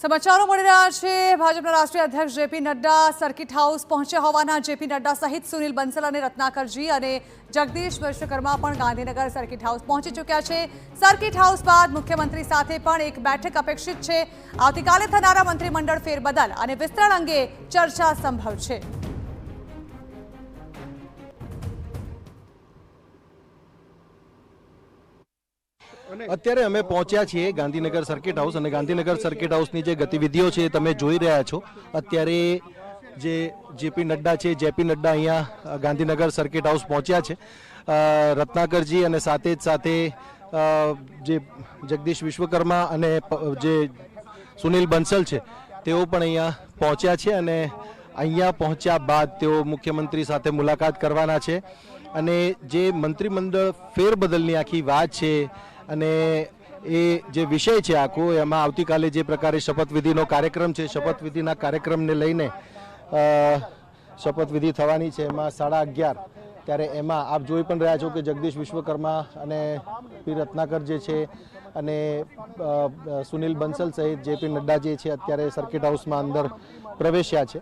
સમાચારો મળી રહ્યા છે। ભાજપના રાષ્ટ્રીય અધ્યક્ષ જેપી નડ્ડા સર્કિટ હાઉસ પહોંચ્યા હોવાના જેપી નડ્ડા સહિત સુનિલ બંસલ અને રત્નાકરજી અને જગદીશ વિશ્વકર્મા પણ ગાંધીનગર સર્કિટ હાઉસ પહોંચી ચૂક્યા છે। સર્કિટ હાઉસ બાદ મુખ્યમંત્રી સાથે પણ એક બેઠક અપેક્ષિત છે। આવતીકાલે થનારા મંત્રીમંડળ ફેરબદલ અને વિસ્તરણ અંગે ચર્ચા સંભવ છે। અત્યારે અમે પહોંચ્યા છીએ ગાંધીનગર સર્કિટ હાઉસ અને ગાંધીનગર સર્કિટ હાઉસની જે ગતિવિધિઓ છે તમે જોઈ રહ્યા છો। અત્યારે જે જેપી નડ્ડા છે જેપી નડ્ડા અહીંયા ગાંધીનગર સર્કિટ હાઉસ પહોંચ્યા છે। રત્નાકરજી અને સાથે જ સાથે જે જગદીશ વિશ્વકર્મા અને જે સુનિલ બંસલ છે તેઓ પણ અહીંયા પહોંચ્યા છે અને અહીંયા પહોંચ્યા બાદ તેઓ મુખ્યમંત્રી સાથે મુલાકાત કરવાના છે અને જે મંત્રીમંડળ ફેરબદલની આખી વાત છે અને એ જે વિષય છે આખો એમાં આવતીકાલે જે પ્રકારે શપથવિધિનો કાર્યક્રમ છે શપથવિધિના કાર્યક્રમને લઈને શપથવિધિ થવાની છે એમાં 11:30 ત્યારે એમાં આપ જોઈ પણ રહ્યા છો કે જગદીશ વિશ્વકર્મા અને પી રત્નાકર જે છે અને સુનિલ બંસલ સહિત જેપી નડ્ડા જે છે અત્યારે સર્કિટ હાઉસમાં અંદર પ્રવેશ્યા છે।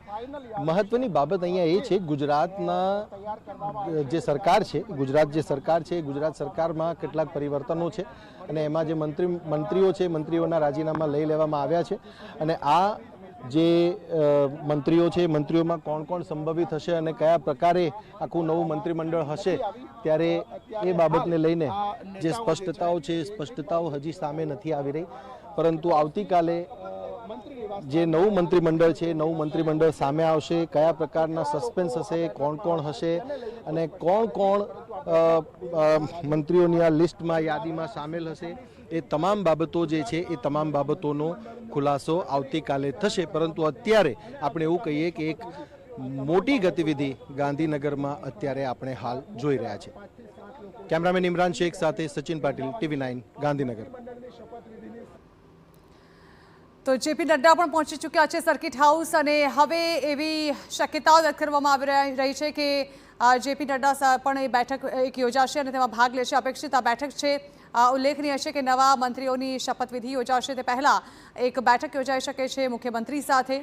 મહત્વની બાબત અહીંયા એ છે ગુજરાતના જે સરકાર છે ગુજરાત સરકારમાં કેટલાક પરિવર્તનો છે અને એમાં જે મંત્રીઓ છે મંત્રીઓના રાજીનામા લઈ લેવામાં આવ્યા છે અને આ જે મંત્રીઓ છે મંત્રીઓમાં કોણ કોણ સંભવિત હશે અને કયા પ્રકારે આખું નવું મંત્રીમંડળ હશે ત્યારે એ બાબતને લઈને જે સ્પષ્ટતાઓ છે સ્પષ્ટતાઓ હજી સામે નથી આવી રહી, પરંતુ આવતીકાલે જે નવું મંત્રીમંડળ છે નવું મંત્રીમંડળ સામે આવશે। કયા પ્રકારના સસ્પેન્સ હશે, કોણ કોણ હશે અને કોણ કોણ મંત્રીઓની આ લિસ્ટમાં યાદીમાં સામેલ હશે એ તમામ બાબતો જે છે એ તમામ બાબતોનો ખુલાસો આવતીકાલે થશે। પરંતુ અત્યારે આપણે એવું કહીએ કે એક મોટી ગતિવિધિ ગાંધીનગરમાં અત્યારે આપણે હાલ જોઈ રહ્યા છે। કેમેરામેન ઇમરાન શેખ સાથે સચિન પાટીલ, TV9 ગાંધીનગર। તો જેપી નડ્ડા પણ પહોંચી ચૂક્યા છે સર્કિટ હાઉસ અને હવે એવી શક્યતાઓ વ્યક્ત કરવામાં આવી રહી છે કે જેપી નડ્ડા પણ એ બેઠક એક યોજાશે અને તેમાં ભાગ લેશે। અપેક્ષિત આ બેઠક છે। ઉલ્લેખનીય છે કે નવા મંત્રીઓની શપથવિધિ યોજાશે તે પહેલાં એક બેઠક યોજાઈ શકે છે મુખ્યમંત્રી સાથે।